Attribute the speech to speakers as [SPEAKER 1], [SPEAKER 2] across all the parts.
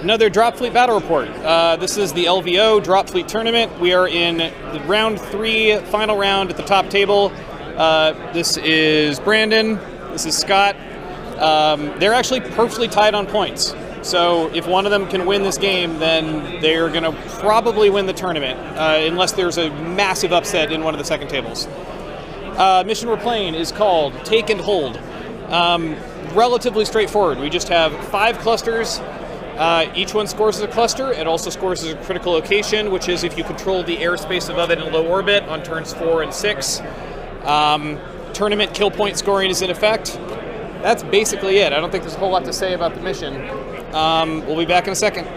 [SPEAKER 1] Another Dropfleet Battle Report. This is the LVO Dropfleet Tournament. We are in the round 3, final round at the top table. This is Brandon. This is Scott. They're actually perfectly tied on points. So if one of them can win this game, then they're going to probably win the tournament, unless there's a massive upset in one of the second tables. Mission we're playing is called Take and Hold. Relatively straightforward. We just have 5 clusters. Each one scores as a cluster. It also scores as a critical location, which is if you control the airspace above it in low orbit on turns 4 and 6. Tournament kill point scoring is in effect. That's basically it. I don't think there's a whole lot to say about the mission. We'll be back in a second.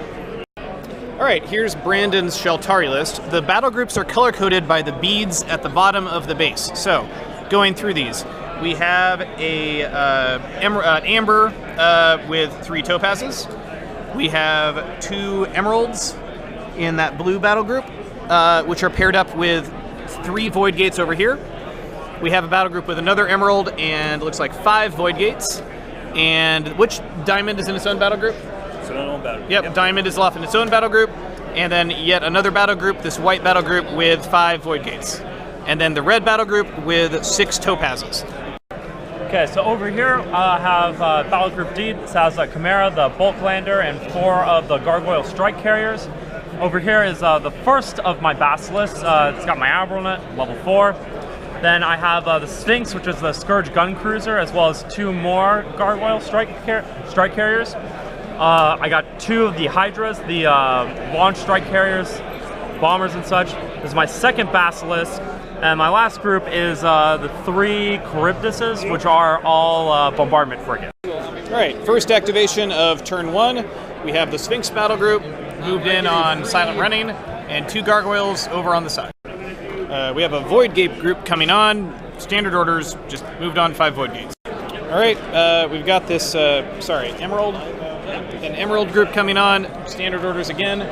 [SPEAKER 1] All right, here's Brandon's Shaltari list. The battle groups are color-coded by the beads at the bottom of the base. So, going through these, we have an amber with 3 topazes. We have 2 emeralds in that blue battle group, which are paired up with 3 void gates over here. We have a battle group with another emerald and it looks like 5 void gates. And which diamond is in its own battle group?
[SPEAKER 2] It's an own battle group.
[SPEAKER 1] Yep, diamond is off in its own battle group. And then yet another battle group, this white battle group with 5 void gates. And then the red battle group with 6 topazes.
[SPEAKER 3] Okay, so over here I have Battle Group D. This has Chimera, the bulk lander, and 4 of the Gargoyle strike carriers. Over here is the first of my Basilisks. It's got my Admiral in it, level 4. Then I have the Sphinx, which is the Scourge gun cruiser, as well as 2 more Gargoyle strike carriers. I got 2 of the Hydras, the launch strike carriers, bombers and such. This is my second Basilisk. And my last group is the 3 Charybdises, which are all bombardment frigates.
[SPEAKER 1] All right, first activation of turn 1. We have the Sphinx battle group moved in on silent running, and 2 gargoyles over on the side. We have a void gate group coming on. Standard orders, just moved on 5 void gates. All right, we've got this, emerald. An emerald group coming on. Standard orders again.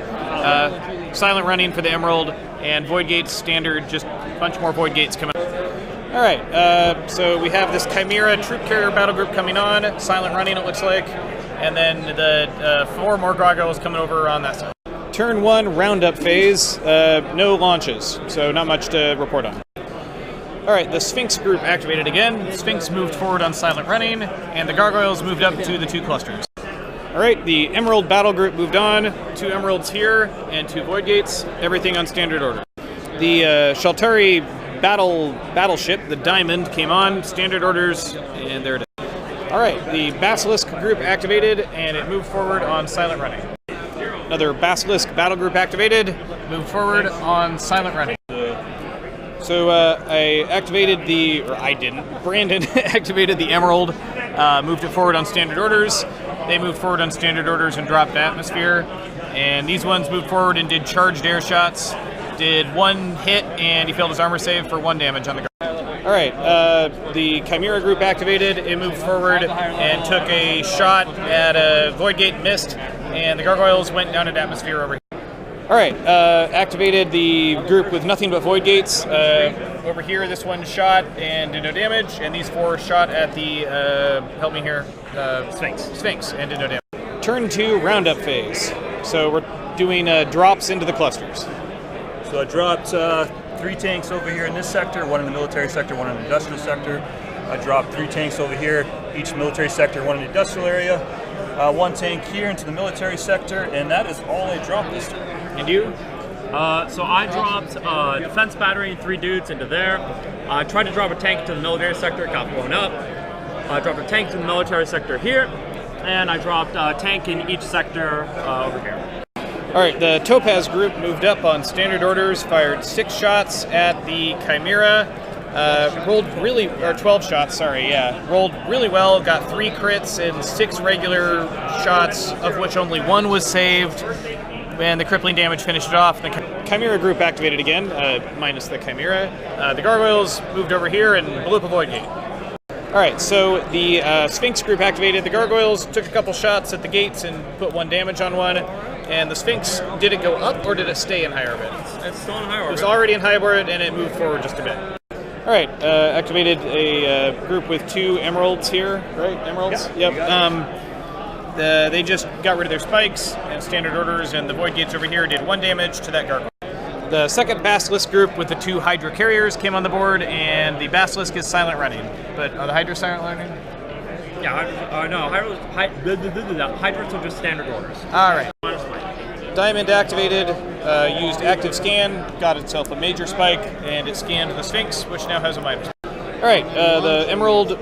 [SPEAKER 1] Silent running for the emerald, and void gates standard, just a bunch more void gates coming on. All right, so we have this Chimera troop carrier battle group coming on. Silent running, it looks like. And then the 4 more gargoyles coming over on that side. Turn 1 roundup phase, no launches, so not much to report on. All right, the Sphinx group activated again. Sphinx moved forward on silent running, and the gargoyles moved up to the 2 clusters. All right, the emerald battle group moved on. 2 emeralds here and 2 void gates. Everything on standard order. The Shaltari battleship, the Diamond, came on. Standard orders, and there it is. All right, the Basilisk group activated, and it moved forward on silent running. Another Basilisk battle group activated, moved forward on silent running. So I activated I didn't. Brandon activated the Emerald, moved it forward on standard orders. They moved forward on standard orders and dropped atmosphere. And these ones moved forward and did charged air shots. Did 1 hit, and he failed his armor save for 1 damage on the guard. All right, the Chimera group activated. It moved forward and took a shot at a void gate, missed, and the gargoyles went down into atmosphere over here. All right, activated the group with nothing but void gates. Over here, this one shot and did no damage, and these 4 shot at the, help me here, Sphinx, and did no damage. Turn 2 roundup phase. So we're doing drops into the clusters.
[SPEAKER 2] So I dropped 3 tanks over here in this sector, 1 in the military sector, 1 in the industrial sector. I dropped 3 tanks over here, each military sector, 1 in the industrial area. 1 tank here into the military sector, and that is all I dropped this turn.
[SPEAKER 1] And you?
[SPEAKER 3] So I dropped a defense battery, 3 dudes into there. I tried to drop a tank into the military sector, it got blown up. I dropped a tank to the military sector here, and I dropped a tank in each sector over here.
[SPEAKER 1] All right, the Topaz group moved up on standard orders, fired 6 shots at the Chimera. Rolled 12 shots, rolled really well, got 3 crits and 6 regular shots, of which only 1 was saved, and the crippling damage finished it off. The Chimera group activated again, minus the Chimera. The Gargoyles moved over here and blew up a void gate. All right, so the Sphinx group activated. The Gargoyles took a couple shots at the gates and put 1 damage on 1. And the Sphinx, did it go up or did it stay in high orbit?
[SPEAKER 3] It's still in high orbit.
[SPEAKER 1] It was already in high orbit and it moved forward just a bit. All right, activated a group with 2 emeralds here, right? Emeralds?
[SPEAKER 3] Yeah.
[SPEAKER 1] Yep. They just got rid of their spikes and standard orders, and the Void Gates over here did 1 damage to that Gargoyle. The second Basilisk group with the 2 Hydra carriers came on the board, and the Basilisk is silent running. But are the Hydra silent running?
[SPEAKER 3] Yeah, no, Hydras are just standard orders.
[SPEAKER 1] All right. Diamond activated, used active scan, got itself a major spike, and it scanned the Sphinx, which now has a minor spike. All right, the Emerald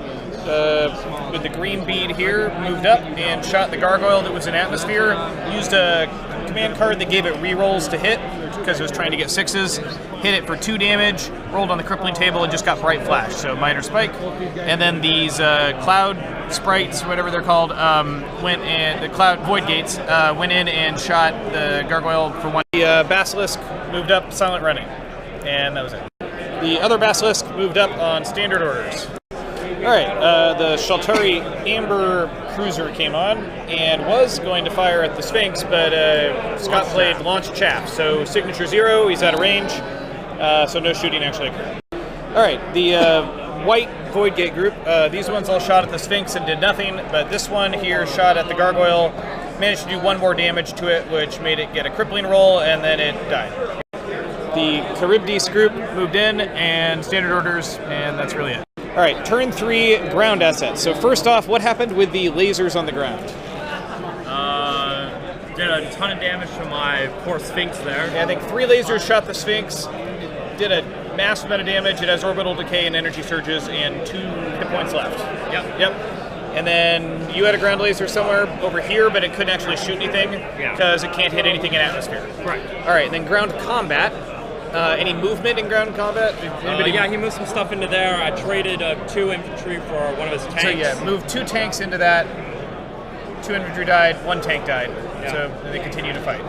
[SPEAKER 1] with the green bead here moved up and shot the Gargoyle that was in Atmosphere, used a command card that gave it rerolls to hit because it was trying to get 6s, hit it for 2 damage, rolled on the crippling table, and just got Bright Flash, so minor spike. And then these Cloud Sprites, whatever they're called, went and the Cloud Void Gates went in and shot the Gargoyle for 1. The Basilisk moved up silent running, and that was it. The other Basilisk moved up on standard orders. All right, the Shaltari Amber Cruiser came on and was going to fire at the Sphinx, but Scott played Launch Chaff, so signature 0, he's out of range, so no shooting actually occurred. All right, the white Void Gate group, these ones all shot at the Sphinx and did nothing, but this one here shot at the Gargoyle, managed to do 1 more damage to it, which made it get a crippling roll, and then it died. The Charybdis group moved in and standard orders, and that's really it. All right, turn 3 ground assets. So first off, what happened with the lasers on the ground?
[SPEAKER 3] Did a ton of damage to my poor Sphinx there.
[SPEAKER 1] Yeah, I think 3 lasers shot the Sphinx, did a massive amount of damage. It has orbital decay and energy surges, and 2 hit points left. Yep. And then you had a ground laser somewhere over here, but it couldn't actually shoot anything because it can't hit anything in atmosphere.
[SPEAKER 3] Right.
[SPEAKER 1] All right, and then ground combat. Any movement in ground combat?
[SPEAKER 3] Yeah, he moved some stuff into there. I traded 2 infantry for one of his tanks.
[SPEAKER 1] So yeah, moved 2 tanks into that. 2 infantry died, 1 tank died. Yeah. So they continue to fight.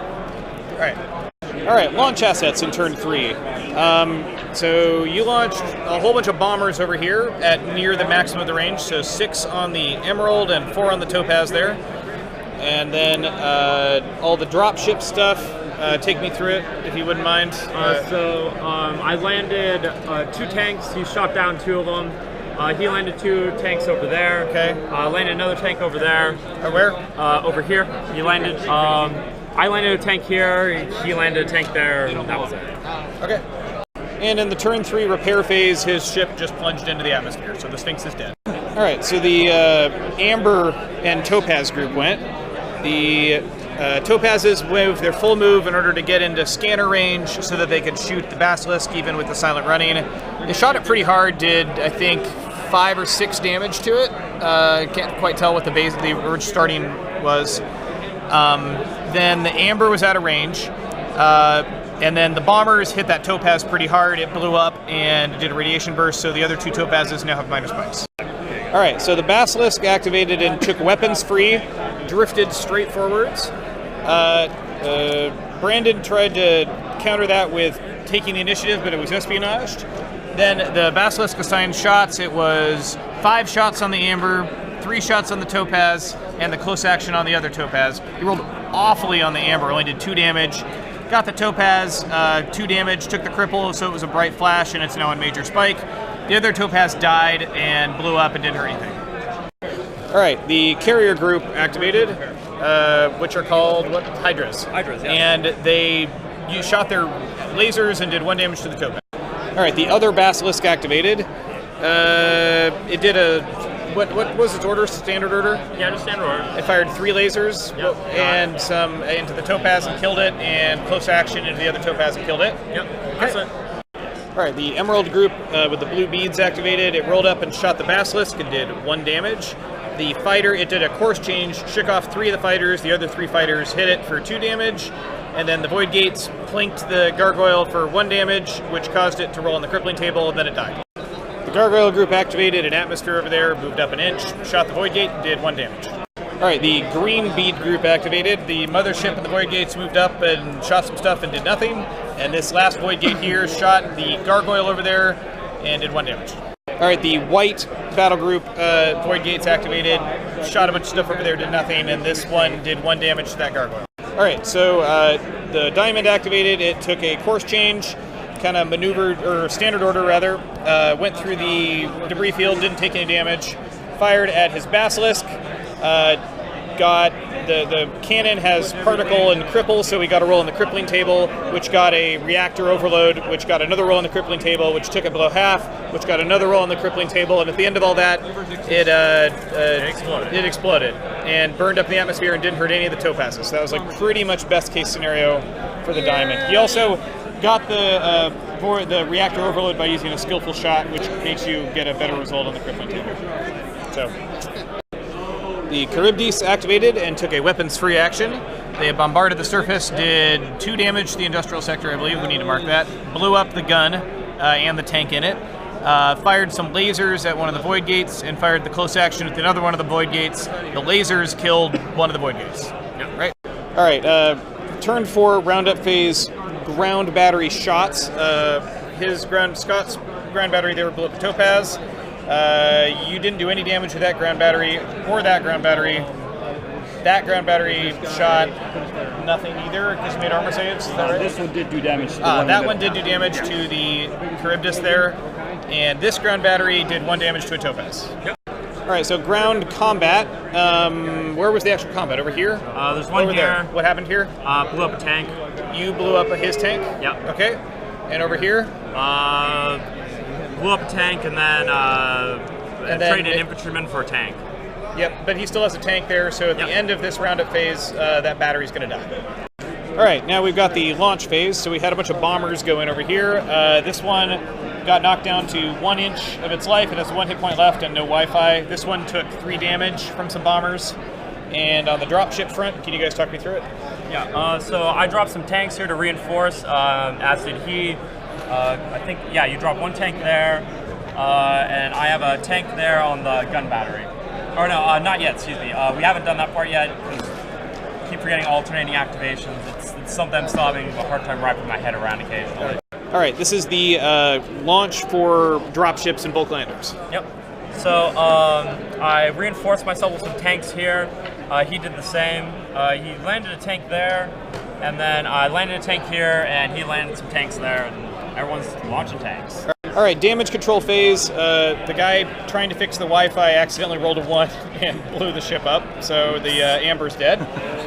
[SPEAKER 1] All right, launch assets in turn 3. So you launched a whole bunch of bombers over here at near the maximum of the range. So 6 on the Emerald and 4 on the Topaz there. And then all the dropship stuff. Take me through it, if you wouldn't mind.
[SPEAKER 3] I landed 2 tanks. He shot down 2 of them. He landed 2 tanks over there.
[SPEAKER 1] Okay.
[SPEAKER 3] Landed another tank over there.
[SPEAKER 1] Where?
[SPEAKER 3] Over here. He landed. I landed a tank here. He landed a tank there. And that was it.
[SPEAKER 1] Okay. And in the turn 3 repair phase, his ship just plunged into the atmosphere, so the Sphinx is dead. All right. So the Amber and Topaz group went. The Topazes moved their full move in order to get into scanner range so that they could shoot the Basilisk even with the silent running. They shot it pretty hard, did I think 5 or 6 damage to it. Can't quite tell what the original starting was. Then the Amber was out of range. And then the bombers hit that Topaz pretty hard. It blew up and did a radiation burst, so the other 2 Topazes now have minor spikes. All right, so the Basilisk activated and took weapons free, drifted straight forwards. Brandon tried to counter that with taking the initiative, but it was espionaged. Then the Basilisk assigned shots. It was 5 shots on the Amber, 3 shots on the Topaz, and the close action on the other Topaz. He rolled awfully on the Amber, only did 2 damage. Got the Topaz, 2 damage, took the cripple, so it was a Bright Flash, and it's now on major spike. The other Topaz died and blew up and didn't hurt anything. All right, the carrier group activated, which are called what? Hydras.
[SPEAKER 3] Hydras, yeah.
[SPEAKER 1] And you shot their lasers and did 1 damage to the Topaz. All right, the other Basilisk activated. It did a what was its order? Standard order?
[SPEAKER 3] Yeah, just standard order.
[SPEAKER 1] It fired 3 lasers and some into the Topaz and killed it, and close action into the other Topaz and killed it.
[SPEAKER 3] Yep, that's it.
[SPEAKER 1] All right, the Emerald group with the blue beads activated. It rolled up and shot the Basilisk and did 1 damage. The fighter, it did a course change, shook off 3 of the fighters. The other 3 fighters hit it for 2 damage. And then the Void Gates plinked the Gargoyle for 1 damage, which caused it to roll on the crippling table, and then it died. The Gargoyle group activated an atmosphere over there, moved up an inch, shot the Void Gate, and did 1 damage. All right, the green bead group activated. The mothership and the Void Gates moved up and shot some stuff and did nothing. And this last Void Gate here shot the Gargoyle over there and did 1 damage. All right, the white battle group, Void Gates activated, shot a bunch of stuff over there, did nothing, and this one did 1 damage to that Gargoyle. All right, so the Diamond activated. It took a course change, kind of maneuvered, or standard order rather, went through the debris field, didn't take any damage, fired at his Basilisk, got the cannon has particle and cripple, so we got a roll on the crippling table, which got a reactor overload, which got another roll on the crippling table, which took it below half, which got another roll on the crippling table, and at the end of all that, it exploded and burned up in the atmosphere and didn't hurt any of the topazes. So that was like pretty much best case scenario for the diamond. He also got the reactor overload by using a skillful shot, which makes you get a better result on the crippling table. So the Charybdis activated and took a weapons-free action. They bombarded the surface, did 2 damage to the industrial sector, I believe. We need to mark that. Blew up the gun and the tank in it. Fired some lasers at one of the void gates and fired the close action at another one of the void gates. The lasers killed one of the void gates.
[SPEAKER 3] Yep.
[SPEAKER 1] Right? All right. Turn 4 Roundup phase ground battery shots. Scott's ground battery there blew up the Topaz. You didn't do any damage to that ground battery or that ground battery. That ground battery shot nothing either because you made armor saves. Is that right?
[SPEAKER 2] This one did do damage.
[SPEAKER 1] That one did do damage to the Charybdis there, and this ground battery did 1 damage to a Topaz.
[SPEAKER 3] Yep.
[SPEAKER 1] All right, so ground combat. Where was the actual combat? Over here?
[SPEAKER 3] There's one
[SPEAKER 1] over
[SPEAKER 3] here.
[SPEAKER 1] There. What happened here?
[SPEAKER 3] Blew up a tank.
[SPEAKER 1] You blew up his tank?
[SPEAKER 3] Yep.
[SPEAKER 1] Okay. And over here?
[SPEAKER 3] Blew up a tank and then traded infantryman for a tank.
[SPEAKER 1] Yep, but he still has a tank there, so at the end of this roundup phase, that battery's going to die. All right, now we've got the launch phase, so we had a bunch of bombers go in over here. This one got knocked down to 1 inch of its life. It has 1 hit point left and no Wi-Fi. This one took 3 damage from some bombers. And on the dropship front, can you guys talk me through it?
[SPEAKER 3] Yeah, so I dropped some tanks here to reinforce, as did he. I think, you dropped 1 tank there, and I have a tank there on the gun battery. Or no, not yet, excuse me. We haven't done that part yet, because I keep forgetting alternating activations. It's something I'm still having a hard time wrapping my head around occasionally.
[SPEAKER 1] All right, this is the launch for dropships and bulk landers.
[SPEAKER 3] Yep. So I reinforced myself with some tanks here. He did the same. He landed a tank there, and then I landed a tank here, and he landed some tanks there, and everyone's launching tanks.
[SPEAKER 1] All right, damage control phase. The guy trying to fix the Wi-Fi accidentally rolled a 1 and blew the ship up, so the Amber's dead.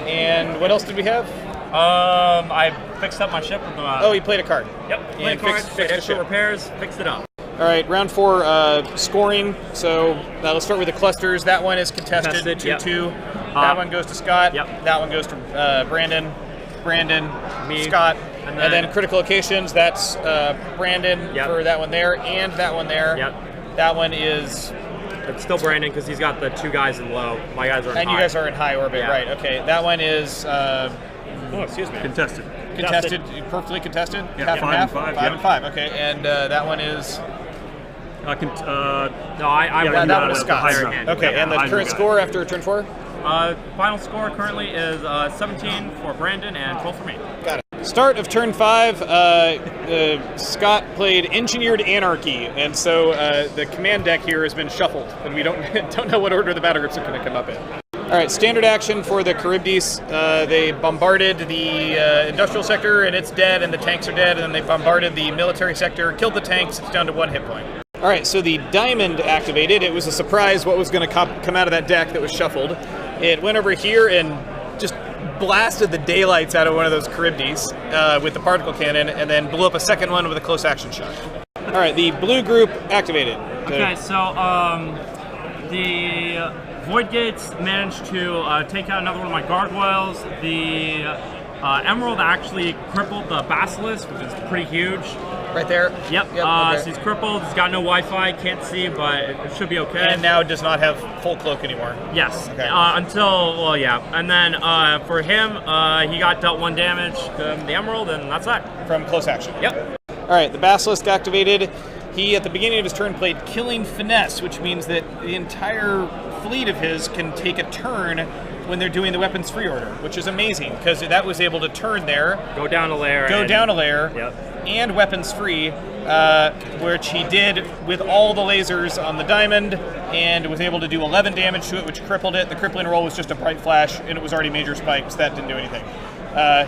[SPEAKER 1] And what else did we have?
[SPEAKER 3] I fixed up my ship. With
[SPEAKER 1] he played a card.
[SPEAKER 3] Yep, played a card,
[SPEAKER 1] fixed
[SPEAKER 3] extra repairs, fixed it up.
[SPEAKER 1] All right, round 4 scoring. So let's start with the clusters. That one is contested 2-2. That one goes to Scott.
[SPEAKER 3] Yep.
[SPEAKER 1] That one goes to Brandon,
[SPEAKER 3] me,
[SPEAKER 1] Scott. And then critical locations, that's Brandon for that one there and that one there.
[SPEAKER 3] Yep.
[SPEAKER 1] That one is...
[SPEAKER 3] It's still Brandon because he's got the 2 guys in low. My guys are in high.
[SPEAKER 1] And you guys are in high orbit, right. Okay, that one is...
[SPEAKER 2] excuse me. Contested.
[SPEAKER 1] Contested, perfectly contested?
[SPEAKER 2] Yeah,
[SPEAKER 1] half and half?
[SPEAKER 2] 5 and 5.
[SPEAKER 1] 5 and 5, okay. And that one is...
[SPEAKER 3] No, I
[SPEAKER 1] that one was Scott's. Okay, and the current score after turn 4?
[SPEAKER 3] Final score currently is 17 for Brandon and 12 for me.
[SPEAKER 1] Got it. Start of turn 5, Scott played Engineered Anarchy, and so the command deck here has been shuffled, and we don't know what order the battle groups are going to come up in. All right, standard action for the Charybdis. They bombarded the industrial sector, and it's dead, and the tanks are dead, and then they bombarded the military sector, killed the tanks, it's down to 1 hit point. All right, so the Diamond activated. It was a surprise what was going to come out of that deck that was shuffled. It went over here and just blasted the daylights out of one of those Charybdis with the particle cannon, and then blew up a second one with a close action shot. All right, the blue group activated.
[SPEAKER 3] Okay, so the Void Gates managed to take out another one of my Gargoyles. The Emerald actually crippled the Basilisk, which is pretty huge.
[SPEAKER 1] Right there?
[SPEAKER 3] Yep.
[SPEAKER 1] Okay.
[SPEAKER 3] So he's crippled, he's got no Wi-Fi, can't see, but it should be okay.
[SPEAKER 1] And now does not have full cloak anymore.
[SPEAKER 3] Yes.
[SPEAKER 1] Okay.
[SPEAKER 3] And then for him, he got dealt 1 damage, the Emerald, and that's that.
[SPEAKER 1] From close action.
[SPEAKER 3] Yep.
[SPEAKER 1] All right, the Basilisk activated. He, at the beginning of his turn, played Killing Finesse, which means that the entire fleet of his can take a turn when they're doing the weapons free order, which is amazing, because that was able to turn there.
[SPEAKER 3] Go down a layer.
[SPEAKER 1] Yep. And weapons free, which he did with all the lasers on the Diamond, and was able to do 11 damage to it, which crippled it. The crippling roll was just a bright flash, and it was already major spikes. That didn't do anything.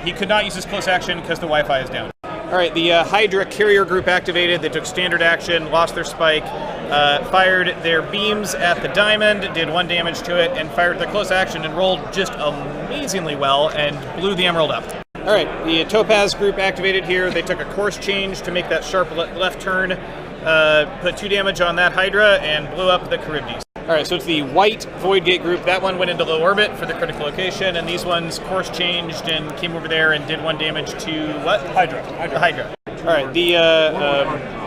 [SPEAKER 1] He could not use his close action because the Wi-Fi is down. All right, the Hydra carrier group activated. They took standard action, lost their spike. fired their beams at the diamond, did 1 damage to it, and fired their close action and rolled just amazingly well and blew the emerald up. All right, the Topaz group activated here. They took a course change to make that sharp left turn, put 2 damage on that Hydra, and blew up the Charybdis. All right, so it's the white Void Gate group. That one went into low orbit for the critical location, and these ones course changed and came over there and did 1 damage to what?
[SPEAKER 2] Hydra.
[SPEAKER 1] The Hydra. All right, the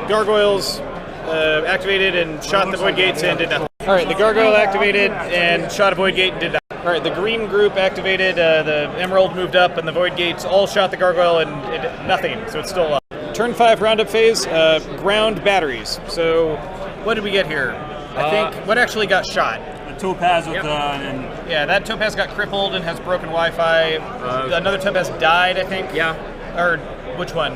[SPEAKER 1] Gargoyles activated and shot the Void Gates and did nothing. All right, the Gargoyle activated and shot a Void Gate and did nothing. All right, the green group activated, the Emerald moved up, and the Void Gates all shot the Gargoyle and did nothing, so it's still up. Turn 5 Roundup phase, ground batteries. So what did we get here? I think, what actually got shot?
[SPEAKER 2] The Topaz with
[SPEAKER 1] yeah, that Topaz got crippled and has broken Wi-Fi. Another Topaz died, I think.
[SPEAKER 4] Yeah.
[SPEAKER 1] Or which one?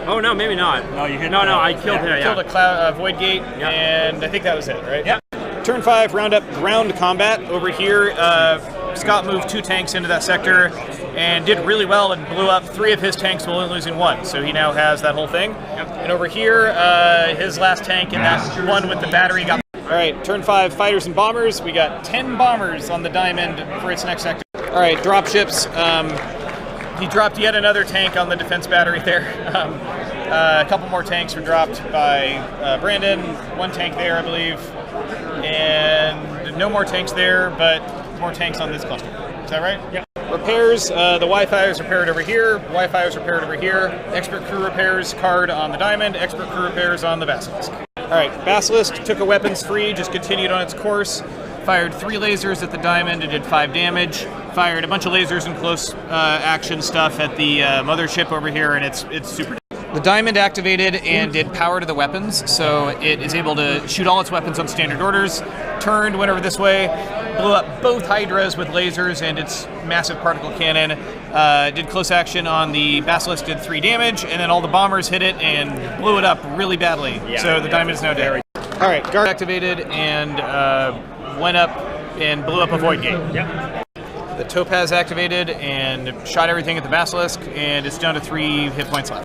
[SPEAKER 4] Oh no, maybe not.
[SPEAKER 2] No, you hit.
[SPEAKER 4] No, I killed her.
[SPEAKER 1] Killed a Void Gate, and I think that was it, right?
[SPEAKER 2] Yeah.
[SPEAKER 1] Turn 5 Roundup ground combat. Over here, Scott moved 2 tanks into that sector and did really well and blew up 3 of his tanks while only losing 1. So he now has that whole thing.
[SPEAKER 4] Yep.
[SPEAKER 1] And over here, his last tank and that one with the battery got. All right, turn 5 fighters and bombers. We got 10 bombers on the diamond for its next sector. All right, dropships. He dropped yet another tank on the defense battery there. A couple more tanks were dropped by Brandon. 1 tank there, I believe. And no more tanks there, but more tanks on this cluster. Is that right?
[SPEAKER 4] Yeah.
[SPEAKER 1] Repairs, the Wi-Fi is repaired over here. Wi-Fi is repaired over here. Expert crew repairs card on the diamond. Expert crew repairs on the Basilisk. All right, Basilisk took a weapons free, just continued on its course. Fired 3 lasers at the diamond and did 5 damage. Fired a bunch of lasers and close action stuff at the mothership over here, and it's super. The diamond activated and did power to the weapons, so it is able to shoot all its weapons on standard orders. Turned, went over this way, blew up both Hydras with lasers and its massive particle cannon. Did close action on the Basilisk, did 3 damage, and then all the bombers hit it and blew it up really badly. Yeah, so the diamond is now dead. All right, Guard activated and went up and blew up a Void Gate.
[SPEAKER 4] Yep.
[SPEAKER 1] The Topaz activated and shot everything at the Basilisk, and it's down to 3 hit points left.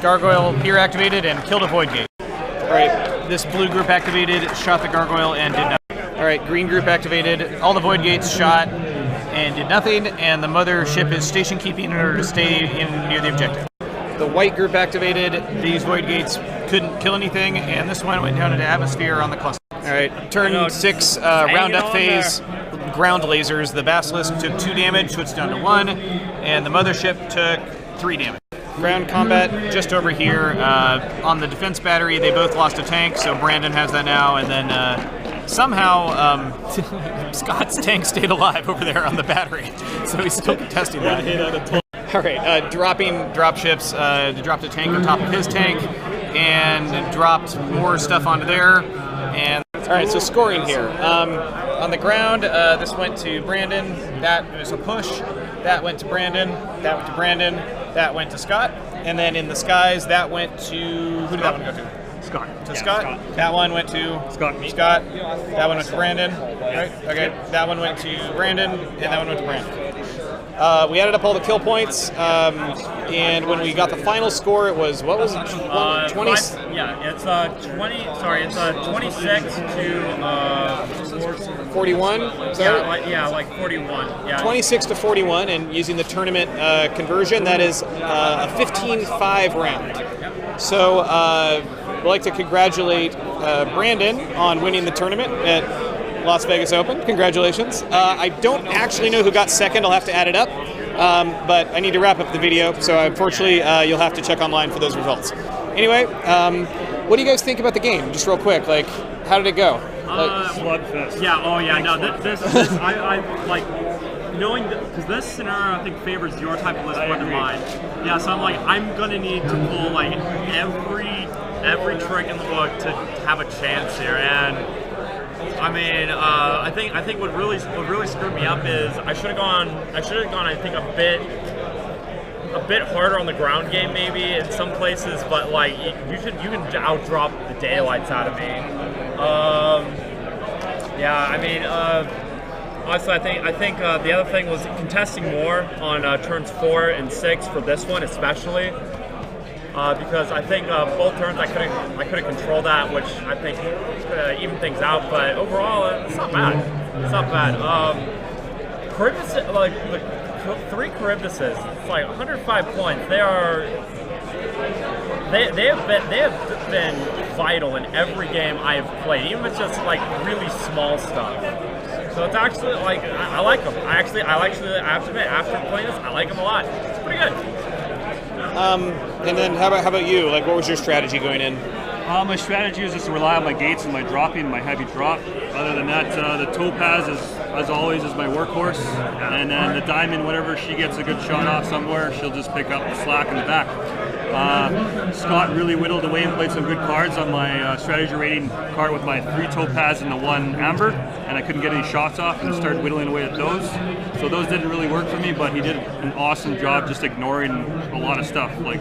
[SPEAKER 1] Gargoyle here activated and killed a Void Gate. All right, this blue group activated, shot the Gargoyle and did nothing. All right, green group activated, all the Void Gates shot and did nothing, and the mothership is station keeping in order to stay in near the objective. The white group activated, these Void Gates couldn't kill anything, and this one went down into atmosphere on the cluster. All right, turn 6 Roundup phase, ground lasers. The Basilisk took 2 damage, so it's down to 1, and the mothership took 3 damage. Ground combat just over here on the defense battery. They both lost a tank, so Brandon has that now, and then somehow Scott's tank stayed alive over there on the battery, so he's still contesting that. All right, dropping dropships. They dropped a tank on top of his tank and dropped more stuff onto there. And all right, so scoring here. On the ground, this went to Brandon. That was a push. That went to Brandon. That went to Brandon. That went to Scott. And then in the skies, that went to... Who did that one go to?
[SPEAKER 2] Scott.
[SPEAKER 1] To Scott. Scott. That one went to...
[SPEAKER 2] Scott.
[SPEAKER 1] Me. Scott. That one went to Brandon. Right? Okay. That one went to Brandon. And that one went to Brandon. We added up all the kill points, and when we got the final score, it was, what was it, 20?
[SPEAKER 4] Yeah, it's 20, sorry, it's 26 to
[SPEAKER 1] 41? Is that right?
[SPEAKER 4] like 41. Yeah.
[SPEAKER 1] 26 to 41, and using the tournament conversion, that is a 15-5 round. So we'd like to congratulate Brandon on winning the tournament at Las Vegas Open. Congratulations. I don't actually know who got second. I'll have to add it up. But I need to wrap up the video, so unfortunately you'll have to check online for those results. Anyway, what do you guys think about the game? Just real quick, like, how did it go?
[SPEAKER 2] Slugfest.
[SPEAKER 4] Yeah, oh yeah, no, this I like, knowing, because this scenario I think favors your type of list more than mine. Yeah, so I'm like, I'm gonna need to pull like every trick in the book to have a chance here, and I mean, I think what really screwed me up is I should have gone I think a bit harder on the ground game maybe in some places, but like you can outdrop the daylights out of me. Yeah, I mean, honestly, I think the other thing was contesting more on turns 4 and 6 for this one especially.
[SPEAKER 3] because I think both turns I couldn't control that, which I think could have evened things out. But overall, it's not bad. It's not bad. Charybdis, like the 3 Charybdises, it's like 105 points. They have been vital in every game I have played, even if it's just like really small stuff. So it's actually like I like them. I have to admit, after playing this, I like them a lot. It's pretty good.
[SPEAKER 1] And then how about you? Like, what was your strategy going in?
[SPEAKER 2] My strategy is just to rely on my gates and my dropping and my heavy drop. Other than that, the Topaz, as always, is my workhorse. And then the Diamond, whenever she gets a good shot off somewhere, she'll just pick up the slack in the back. Scott really whittled away and played some good cards on my strategy rating card with my 3 Topaz and the 1 Amber, and I couldn't get any shots off and started whittling away at those. So those didn't really work for me, but he did an awesome job just ignoring a lot of stuff. Like,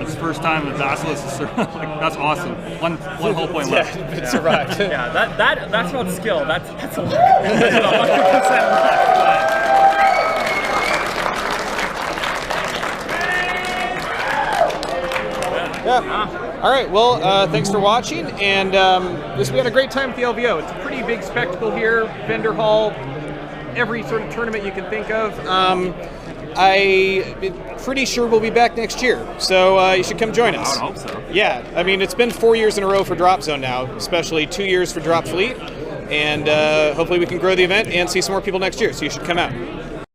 [SPEAKER 2] it's the first time the Basilisk, like, that's awesome. One whole point left.
[SPEAKER 1] Yeah, it survived.
[SPEAKER 3] Yeah, that's about skill. That's a 100% left.
[SPEAKER 1] Yeah. All right. Well, thanks for watching, and we had a great time at the LVO. It's a pretty big spectacle here. Vendor hall, every sort of tournament you can think of. I'm pretty sure we'll be back next year, so you should come join us.
[SPEAKER 4] I would hope so.
[SPEAKER 1] Yeah. I mean, it's been 4 years in a row for Drop Zone now, especially 2 years for Dropfleet, and hopefully we can grow the event and see some more people next year. So you should come out.